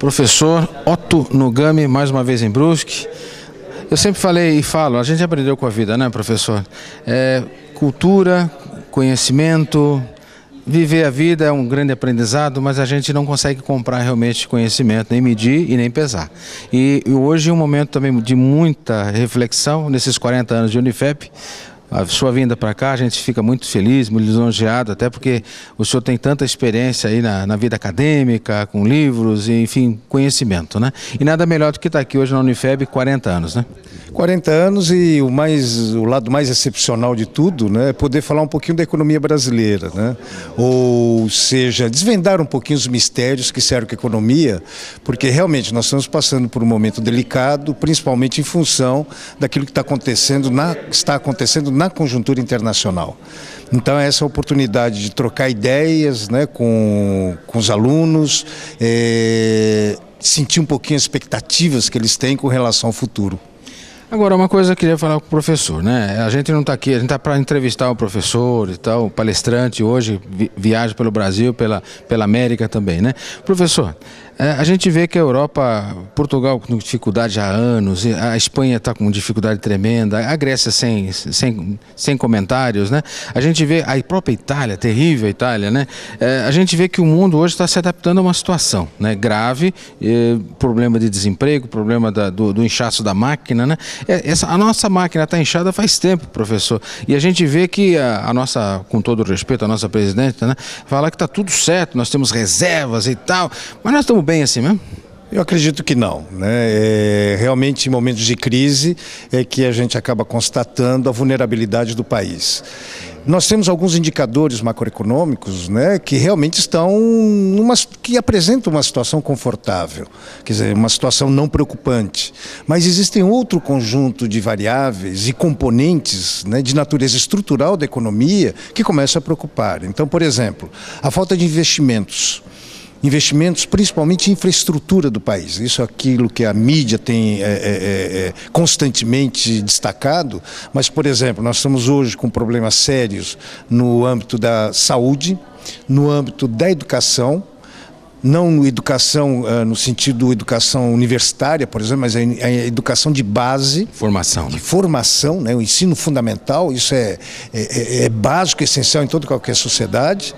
Professor Otto Nogami, mais uma vez em Brusque. Eu sempre falei e falo, a gente aprendeu com a vida, né, professor? Cultura, conhecimento, viver a vida é um grande aprendizado, mas a gente não consegue comprar realmente conhecimento, nem medir e nem pesar. E hoje é um momento também de muita reflexão, nesses 40 anos de Unifep. A sua vinda para cá, a gente fica muito feliz, muito lisonjeado, até porque o senhor tem tanta experiência aí na vida acadêmica, com livros, e, enfim, conhecimento, né? E nada melhor do que estar aqui hoje na Unifeb, 40 anos, né? 40 anos e o lado mais excepcional de tudo, né, é poder falar um pouquinho da economia brasileira, né? Ou seja, desvendar um pouquinho os mistérios que cercam a economia, porque realmente nós estamos passando por um momento delicado, principalmente em função daquilo que está acontecendo na conjuntura internacional. Então essa oportunidade de trocar ideias, né, com os alunos, sentir um pouquinho as expectativas que eles têm com relação ao futuro. Agora, uma coisa eu queria falar com o professor, né? A gente não está aqui, a gente está para entrevistar o professor e tal, o palestrante hoje, viaja pelo Brasil, pela América também, né? Professor, a gente vê que a Europa, Portugal com dificuldade há anos, a Espanha está com dificuldade tremenda, a Grécia sem comentários, né? A gente vê a própria Itália, terrível a Itália, né? A gente vê que o mundo hoje está se adaptando a uma situação, né, grave, problema de desemprego, problema do inchaço da máquina, né? A nossa máquina está inchada faz tempo, professor, e a gente vê que a nossa, com todo o respeito, a nossa presidenta, né, fala que está tudo certo, nós temos reservas e tal, mas nós estamos bem assim mesmo? Eu acredito que não, né? Realmente em momentos de crise é que a gente acaba constatando a vulnerabilidade do país. Nós temos alguns indicadores macroeconômicos, né, que realmente que apresentam uma situação confortável, quer dizer, uma situação não preocupante. Mas existem outro conjunto de variáveis e componentes, né, de natureza estrutural da economia que começam a preocupar. Então, por exemplo, a falta de investimentos principalmente em infraestrutura do país. Isso é aquilo que a mídia tem constantemente destacado, mas, por exemplo, nós estamos hoje com problemas sérios no âmbito da saúde, no âmbito da educação, não no educação no sentido educação universitária, por exemplo, mas a educação de base. Formação. De formação, né? O ensino fundamental, isso é básico, essencial em toda e qualquer sociedade.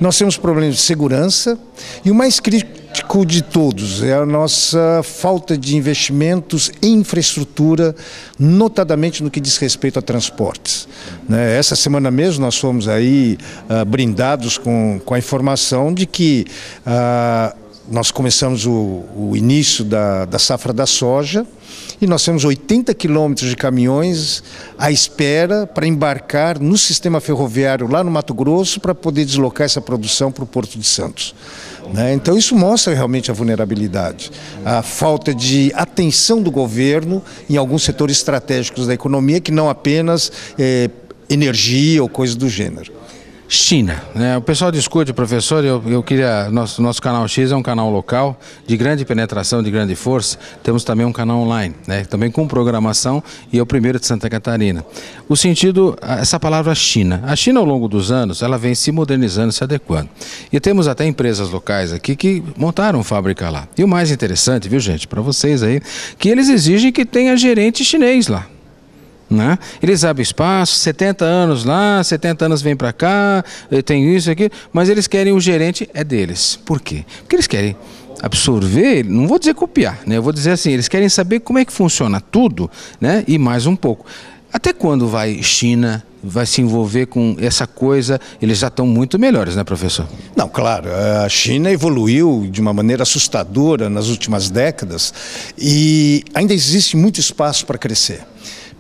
Nós temos problemas de segurança e o mais crítico de todos é a nossa falta de investimentos em infraestrutura, notadamente no que diz respeito a transportes. Né? Essa semana mesmo nós fomos aí brindados com a informação de que nós começamos o início da safra da soja e nós temos 80 quilômetros de caminhões à espera para embarcar no sistema ferroviário lá no Mato Grosso para poder deslocar essa produção para o Porto de Santos. Né? Então isso mostra realmente a vulnerabilidade, a falta de atenção do governo em alguns setores estratégicos da economia que não apenas energia ou coisa do gênero. China, né? O pessoal discute, professor, eu queria, nosso canal X é um canal local de grande penetração, de grande força, temos também um canal online, né? Também com programação e é o primeiro de Santa Catarina. O sentido, essa palavra China, a China ao longo dos anos, ela vem se modernizando, se adequando. E temos até empresas locais aqui que montaram fábrica lá. E o mais interessante, viu gente, para vocês aí, que eles exigem que tenha gerente chinês lá. Né? Eles abrem espaço, 70 anos lá, 70 anos vem para cá, tem isso aqui, mas eles querem o gerente é deles. Por quê? Porque eles querem absorver, não vou dizer copiar, né? Eu vou dizer assim, eles querem saber como é que funciona tudo, né? E mais um pouco. Até quando vai China, vai se envolver com essa coisa? Eles já estão muito melhores, né, professor? Não, claro, a China evoluiu de uma maneira assustadora nas últimas décadas e ainda existe muito espaço para crescer.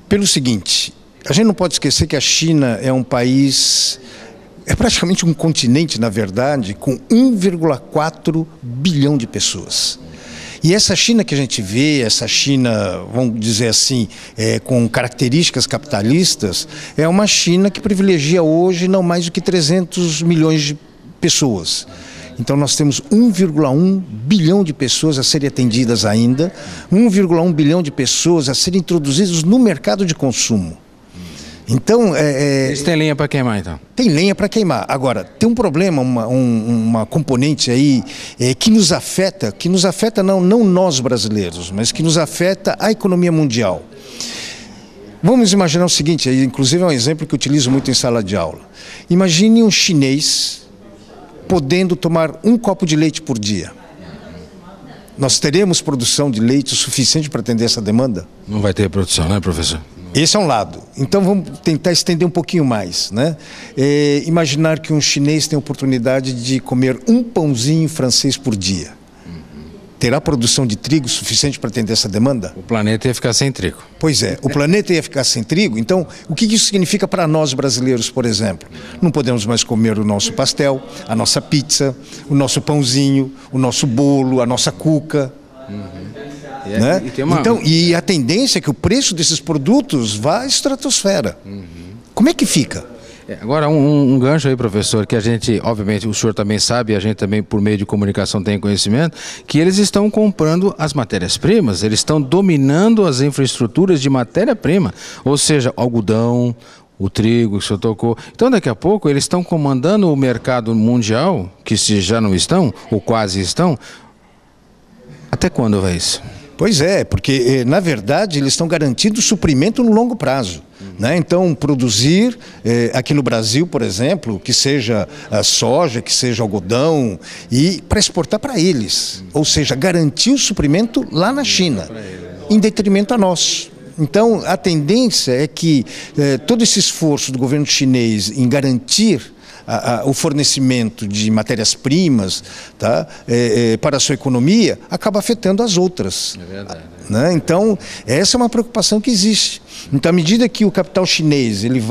Pelo seguinte, a gente não pode esquecer que a China é um país, é praticamente um continente, na verdade, com 1,4 bilhão de pessoas. E essa China que a gente vê, essa China, vamos dizer assim, com características capitalistas, é uma China que privilegia hoje não mais do que 300 milhões de pessoas. Então nós temos 1,1 bilhão de pessoas a serem atendidas ainda, 1,1 bilhão de pessoas a serem introduzidas no mercado de consumo. Então, Eles têm lenha para queimar, então? Tem lenha para queimar. Agora, tem um problema, uma componente aí que nos afeta não nós brasileiros, mas que nos afeta a economia mundial. Vamos imaginar o seguinte, inclusive é um exemplo que eu utilizo muito em sala de aula. Imagine um chinês podendo tomar 1 copo de leite por dia. Nós teremos produção de leite o suficiente para atender essa demanda? Não vai ter produção, né, professor? Esse é um lado. Então vamos tentar estender um pouquinho mais, né? Imaginar que um chinês tem a oportunidade de comer 1 pãozinho francês por dia. Terá produção de trigo suficiente para atender essa demanda? O planeta ia ficar sem trigo. Pois é, o planeta ia ficar sem trigo. Então, o que isso significa para nós brasileiros, por exemplo? Não podemos mais comer o nosso pastel, a nossa pizza, o nosso pãozinho, o nosso bolo, a nossa cuca. Né? E a tendência é que o preço desses produtos vá à estratosfera. Como é que fica? Agora, um gancho aí, professor, que a gente, obviamente, o senhor também sabe, a gente também, por meio de comunicação, tem conhecimento, que eles estão comprando as matérias-primas, eles estão dominando as infraestruturas de matéria-prima, ou seja, algodão, o trigo que o senhor tocou. Então, daqui a pouco, eles estão comandando o mercado mundial, que se já não estão, ou quase estão. Até quando vai isso? Pois é, porque, na verdade, eles estão garantindo suprimento no longo prazo. Né? Então, produzir aqui no Brasil, por exemplo, que seja soja, que seja algodão, e para exportar para eles. Ou seja, garantir o suprimento lá na China, em detrimento a nós. Então, a tendência é que todo esse esforço do governo chinês em garantir o fornecimento de matérias-primas, tá, para a sua economia, acaba afetando as outras. É verdade. Né? Então, essa é uma preocupação que existe. Então, à medida que o capital chinês ele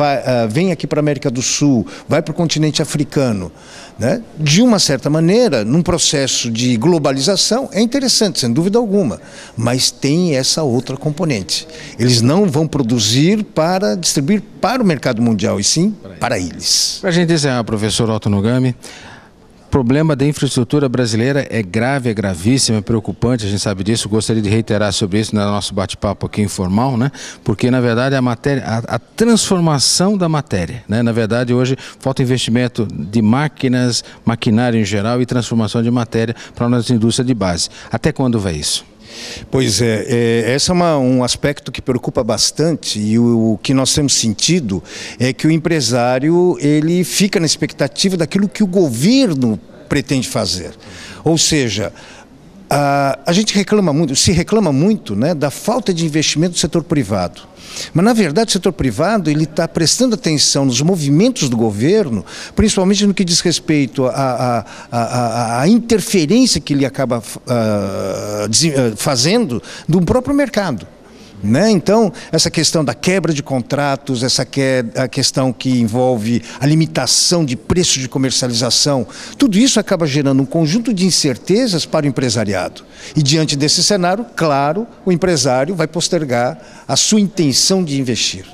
vem aqui para a América do Sul, vai para o continente africano, né? De uma certa maneira, num processo de globalização, é interessante, sem dúvida alguma, mas tem essa outra componente. Eles não vão produzir para distribuir para o mercado mundial, e sim para eles. Para a gente encerrar, professor Otto Nogami, o problema da infraestrutura brasileira é grave, é gravíssimo, é preocupante, a gente sabe disso. Gostaria de reiterar sobre isso no nosso bate-papo aqui informal, né? Porque, na verdade, a transformação da matéria, né? Na verdade, hoje falta investimento de máquinas, maquinário em geral e transformação de matéria para a nossa indústria de base. Até quando vai isso? Pois esse é um aspecto que preocupa bastante, e o que nós temos sentido é que o empresário ele fica na expectativa daquilo que o governo pretende fazer. Ou seja, a gente se reclama muito, né, da falta de investimento do setor privado. Mas, na verdade, o setor privado ele está prestando atenção nos movimentos do governo, principalmente no que diz respeito à interferência que ele acaba fazendo do próprio mercado. Né? Então, essa questão da quebra de contratos, a questão que envolve a limitação de preço de comercialização, tudo isso acaba gerando um conjunto de incertezas para o empresariado. E diante desse cenário, claro, o empresário vai postergar a sua intenção de investir.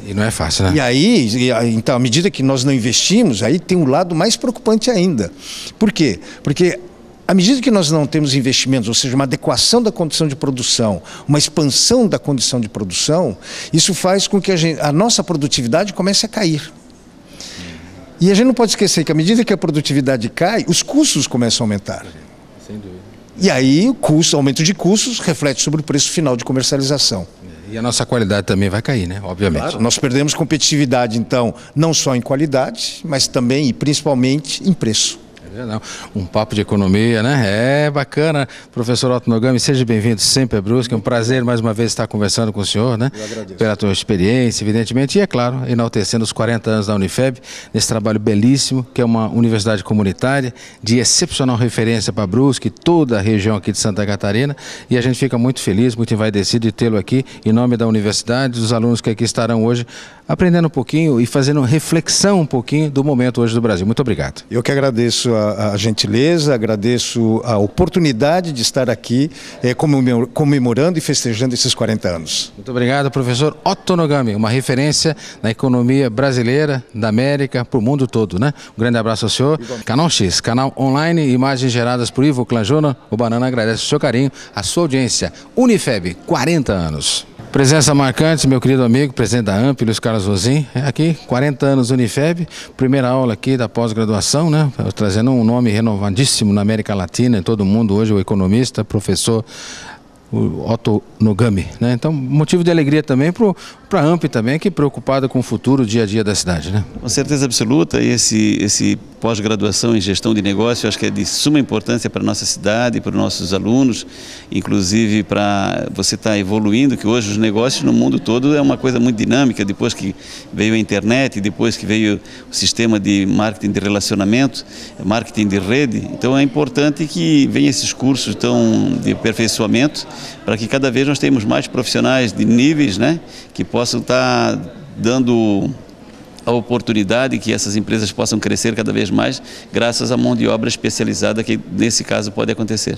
E não é fácil, né? E aí, então, à medida que nós não investimos, aí tem um lado mais preocupante ainda. Por quê? Porque à medida que nós não temos investimentos, ou seja, uma adequação da condição de produção, uma expansão da condição de produção, isso faz com que a nossa produtividade comece a cair. E a gente não pode esquecer que à medida que a produtividade cai, os custos começam a aumentar. Sem dúvida. E aí o aumento de custos reflete sobre o preço final de comercialização. E a nossa qualidade também vai cair, né? Obviamente. Claro, nós perdemos competitividade, então, não só em qualidade, mas também e principalmente em preço. Não, um papo de economia, né? É bacana. Professor Otto Nogami, seja bem-vindo sempre a Brusque. É um prazer mais uma vez estar conversando com o senhor, né? Eu agradeço. Pela tua experiência, evidentemente, e é claro, enaltecendo os 40 anos da Unifeb, nesse trabalho belíssimo, que é uma universidade comunitária de excepcional referência para Brusque, toda a região aqui de Santa Catarina, e a gente fica muito feliz, muito envaidecido de tê-lo aqui, em nome da universidade, dos alunos que aqui estarão hoje, aprendendo um pouquinho e fazendo reflexão um pouquinho do momento hoje do Brasil. Muito obrigado. Eu que agradeço a gentileza, agradeço a oportunidade de estar aqui comemorando e festejando esses 40 anos. Muito obrigado, professor Otto Nogami, uma referência na economia brasileira, da América, para o mundo todo, né? Um grande abraço ao senhor. Canal X, canal online, imagens geradas por Ivo Clanjona. O Banana agradece o seu carinho, a sua audiência. Unifeb, 40 anos. Presença marcante, meu querido amigo, presidente da AMP, Luiz Carlos Rosim, aqui, 40 anos Unifeb, primeira aula aqui da pós-graduação, né? Trazendo um nome renovadíssimo na América Latina, em todo mundo hoje, o economista, professor Otto Nogami, né? Então, motivo de alegria também para a AMP também, que preocupada com o futuro, o dia a dia da cidade, né? Com certeza absoluta, esse pós-graduação em gestão de negócio, eu acho que é de suma importância para a nossa cidade, para os nossos alunos, inclusive para você estar evoluindo, que hoje os negócios no mundo todo é uma coisa muito dinâmica, depois que veio a internet, depois que veio o sistema de marketing de relacionamento, marketing de rede, então é importante que venham esses cursos de aperfeiçoamento, para que cada vez nós tenhamos mais profissionais de níveis, né, que possam estar dando a oportunidade que essas empresas possam crescer cada vez mais, graças à mão de obra especializada que nesse caso pode acontecer.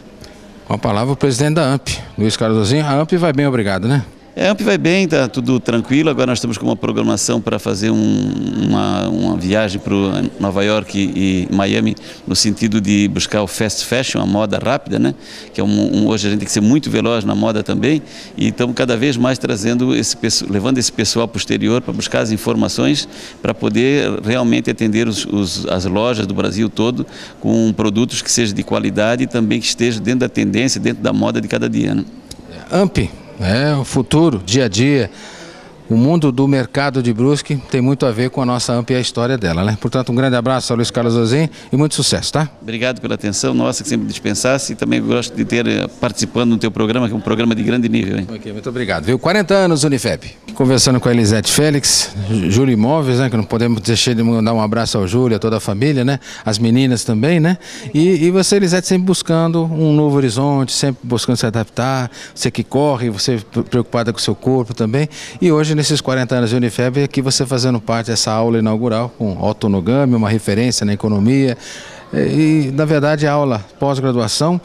Com a palavra o presidente da AMP, Luiz Carlos Rosim. A AMP vai bem, obrigado, né? A AMP vai bem, está tudo tranquilo. Agora nós estamos com uma programação para fazer uma viagem para Nova York e Miami, no sentido de buscar o fast fashion, a moda rápida, né? Que é hoje a gente tem que ser muito veloz na moda também, e estamos cada vez mais levando esse pessoal para o exterior para buscar as informações para poder realmente atender as lojas do Brasil todo com produtos que sejam de qualidade e também que estejam dentro da tendência, dentro da moda de cada dia, né? AMP. O futuro, dia a dia, o mundo do mercado de Brusque tem muito a ver com a nossa AMP e a história dela, né? Portanto, um grande abraço ao Luiz Carlos Rosim e muito sucesso, tá? Obrigado pela atenção nossa, que sempre dispensasse, e também gosto de ter participando no teu programa, que é um programa de grande nível, hein? Ok, muito obrigado. Viu? 40 anos Unifeb. Conversando com a Elisete Félix, Júlio Imóveis, né? Que não podemos deixar de mandar um abraço ao Júlio, a toda a família, né? As meninas também, né? E você, Elisete, sempre buscando um novo horizonte, sempre buscando se adaptar, você que corre, você preocupada com o seu corpo também. E hoje, nesses 40 anos de Unifeb, aqui você fazendo parte dessa aula inaugural com Otto Nogami, uma referência na economia. E, na verdade, a aula pós-graduação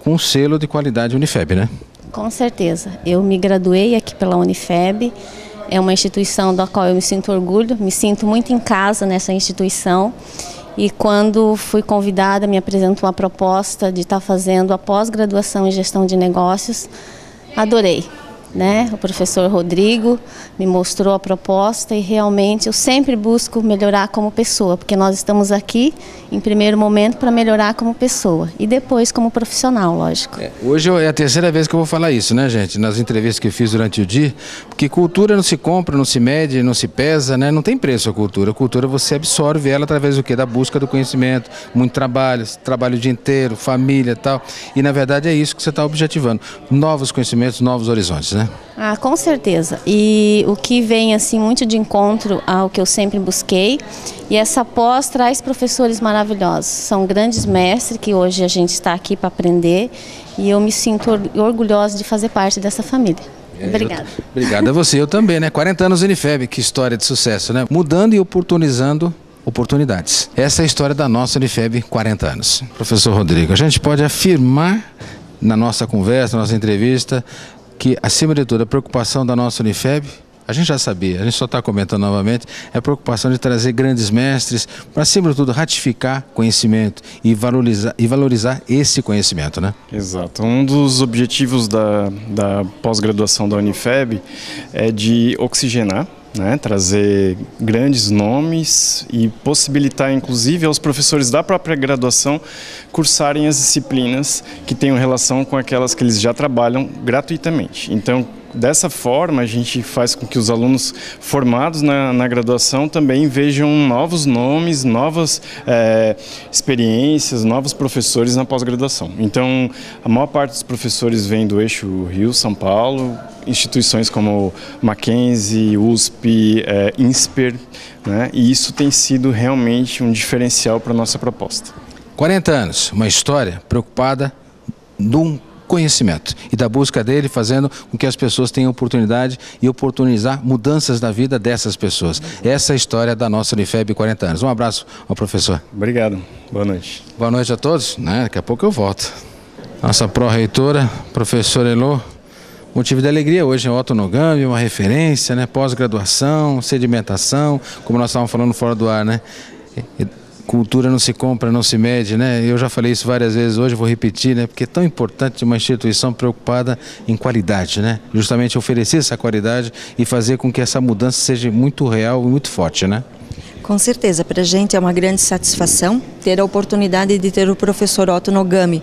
com selo de qualidade Unifeb, né? Com certeza. Eu me graduei aqui pela Unifeb, é uma instituição da qual eu me sinto orgulho, me sinto muito em casa nessa instituição. E quando fui convidada, me apresentou uma proposta de estar fazendo a pós-graduação em gestão de negócios, adorei. O professor Rodrigo me mostrou a proposta e realmente eu sempre busco melhorar como pessoa, porque nós estamos aqui em primeiro momento para melhorar como pessoa e depois como profissional, lógico. Hoje é a terceira vez que eu vou falar isso, né, gente? Nas entrevistas que eu fiz durante o dia, porque cultura não se compra, não se mede, não se pesa, né? Não tem preço a cultura. A cultura você absorve ela através do quê? Da busca do conhecimento, muito trabalho o dia inteiro, família e tal. E na verdade é isso que você está objetivando, novos conhecimentos, novos horizontes, né? Com certeza. E o que vem assim muito de encontro ao que eu sempre busquei, e essa pós traz professores maravilhosos. São grandes mestres que hoje a gente está aqui para aprender e eu me sinto orgulhosa de fazer parte dessa família. Obrigada. Obrigado a você, eu também, né? 40 anos Unifeb, que história de sucesso, né? Mudando e oportunizando oportunidades. Essa é a história da nossa Unifeb, 40 anos. Professor Rodrigo, a gente pode afirmar na nossa conversa, na nossa entrevista, que, acima de tudo, a preocupação da nossa Unifeb, a gente já sabia, a gente só está comentando novamente, é a preocupação de trazer grandes mestres para, acima de tudo, ratificar conhecimento e valorizar esse conhecimento, né? Exato. Um dos objetivos da pós-graduação da Unifeb é de oxigenar, trazer grandes nomes e possibilitar, inclusive, aos professores da própria graduação cursarem as disciplinas que tenham relação com aquelas que eles já trabalham gratuitamente. Então, dessa forma, a gente faz com que os alunos formados na graduação também vejam novos nomes, novas experiências, novos professores na pós-graduação. Então, a maior parte dos professores vem do eixo Rio-São Paulo, instituições como Mackenzie, USP, INSPER, e isso tem sido realmente um diferencial para a nossa proposta. 40 anos, uma história preocupada num conhecimento e da busca dele, fazendo com que as pessoas tenham oportunidade e oportunizar mudanças na vida dessas pessoas. Essa é a história da nossa Unifeb 40 anos. Um abraço ao professor. Obrigado. Boa noite. Boa noite a todos. Daqui a pouco eu volto. Nossa pró-reitora, professora Elô, motivo de alegria hoje é Otto Nogami, uma referência, pós-graduação, sedimentação, como nós estávamos falando fora do ar, cultura não se compra, não se mede, né? Eu já falei isso várias vezes hoje, vou repetir, né? Porque é tão importante uma instituição preocupada em qualidade, né? Justamente oferecer essa qualidade e fazer com que essa mudança seja muito real e muito forte, né? Com certeza, para a gente é uma grande satisfação ter a oportunidade de ter o professor Otto Nogami,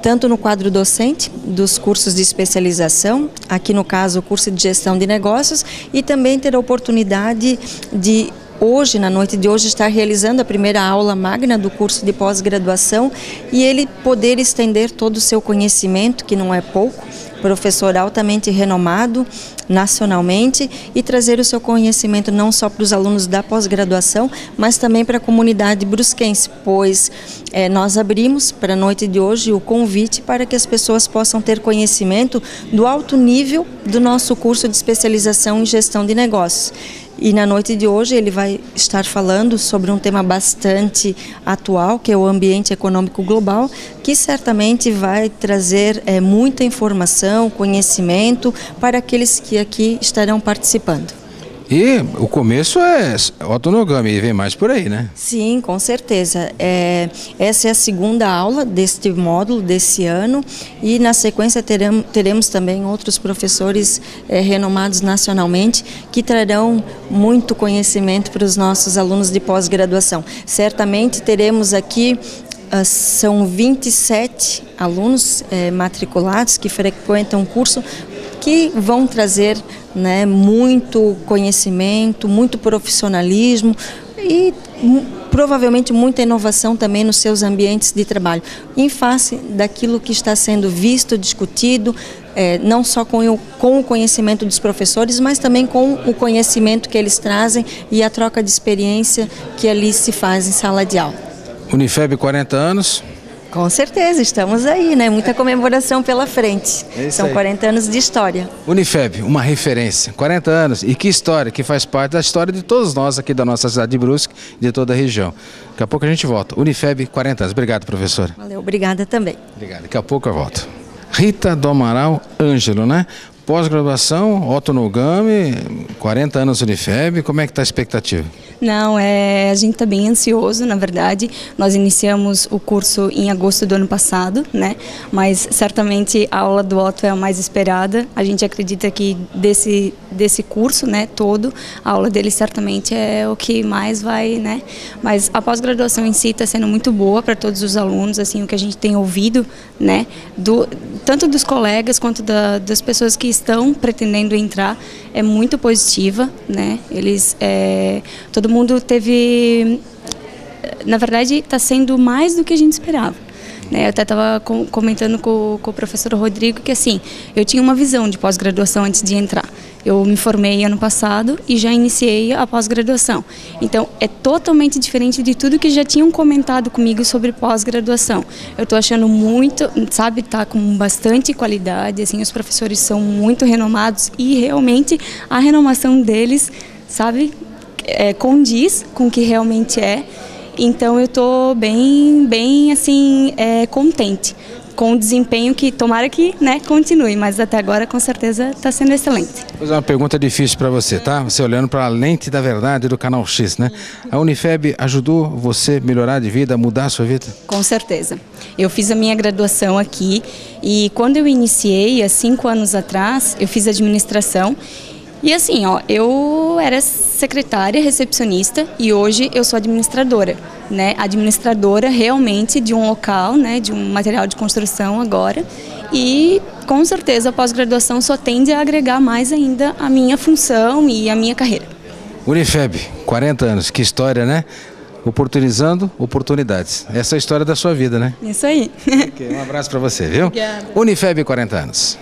tanto no quadro docente dos cursos de especialização, aqui no caso o curso de gestão de negócios, e também ter a oportunidade de hoje, na noite de hoje, estar realizando a primeira aula magna do curso de pós-graduação e ele poder estender todo o seu conhecimento, que não é pouco, professor altamente renomado nacionalmente, e trazer o seu conhecimento não só para os alunos da pós-graduação, mas também para a comunidade brusquense, pois nós abrimos para a noite de hoje o convite para que as pessoas possam ter conhecimento do alto nível do nosso curso de especialização em gestão de negócios. E na noite de hoje ele vai estar falando sobre um tema bastante atual, que é o ambiente econômico global, que certamente vai trazer muita informação, conhecimento para aqueles que aqui estarão participando. E o começo é Otto Nogami, e vem mais por aí, né? Sim, com certeza. Essa é a segunda aula deste módulo, desse ano, e na sequência teremos também outros professores renomados nacionalmente que trarão muito conhecimento para os nossos alunos de pós-graduação. Certamente teremos aqui são 27 alunos matriculados que frequentam o curso, que vão trazer muito conhecimento, muito profissionalismo e provavelmente muita inovação também nos seus ambientes de trabalho, em face daquilo que está sendo visto, discutido, não só com o conhecimento dos professores, mas também com o conhecimento que eles trazem e a troca de experiência que ali se faz em sala de aula. Unifeb 40 anos. Com certeza, estamos aí, muita comemoração pela frente. São 40 anos de história. Unifeb, uma referência, 40 anos, e que história, que faz parte da história de todos nós aqui da nossa cidade de Brusque e de toda a região. Daqui a pouco a gente volta. Unifeb, 40 anos. Obrigado, professora. Valeu, obrigada também. Obrigado, daqui a pouco eu volto. Rita do Amaral Ângelo, Pós-graduação, Otto Nogami, 40 anos Unifeb, como é que está a expectativa? Não, a gente está bem ansioso, na verdade. Nós iniciamos o curso em agosto do ano passado, mas certamente a aula do Otto é a mais esperada. A gente acredita que desse curso, todo, a aula dele certamente é o que mais vai, Mas a pós-graduação em si está sendo muito boa para todos os alunos, assim, o que a gente tem ouvido, tanto dos colegas quanto das pessoas que estão pretendendo entrar, é muito positiva, todo mundo teve, na verdade, está sendo mais do que a gente esperava. Eu até estava comentando com o professor Rodrigo que, assim, eu tinha uma visão de pós-graduação antes de entrar. Eu me formei ano passado e já iniciei a pós-graduação. Então, é totalmente diferente de tudo que já tinham comentado comigo sobre pós-graduação. Eu estou achando muito, tá com bastante qualidade, assim, os professores são muito renomados e realmente a renomação deles, condiz com o que realmente é. Então eu estou bem assim, contente com o desempenho que tomara que continue, mas até agora com certeza está sendo excelente. Vou fazer uma pergunta difícil para você, tá? Você olhando para a lente da verdade do Canal X, A Unifeb ajudou você a melhorar de vida, a mudar a sua vida? Com certeza. Eu fiz a minha graduação aqui e quando eu iniciei, há 5 anos atrás, eu fiz administração. E assim, eu era secretária, recepcionista e hoje eu sou administradora, Administradora realmente de um local, de um material de construção agora. E com certeza a pós-graduação só tende a agregar mais ainda a minha função e a minha carreira. Unifeb, 40 anos, que história, Oportunizando oportunidades. Essa é a história da sua vida, Isso aí. Um abraço para você, viu? Obrigada. Unifeb, 40 anos.